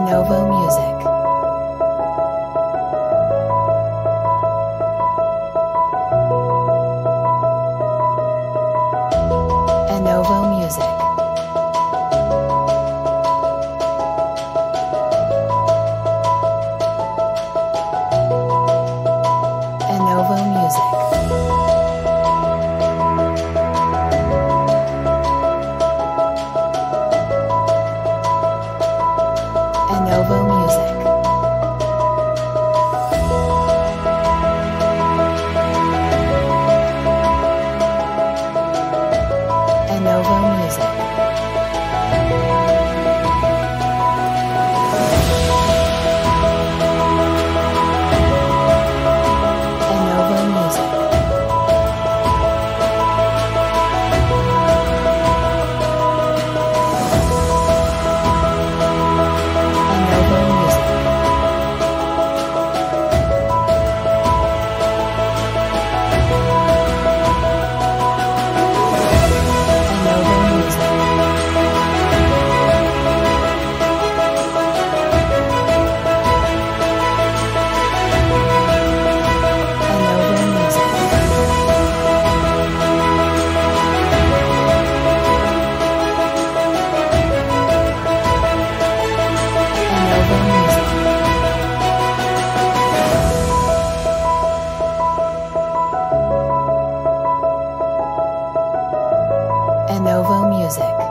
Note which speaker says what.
Speaker 1: Anovo Music. Anovo Music. Anovo Music. Anovo Music. Anovo Music. Anovo Music. Anovo Music. Anovo Music. Anovo Music. Anovo Music. Anovo Music.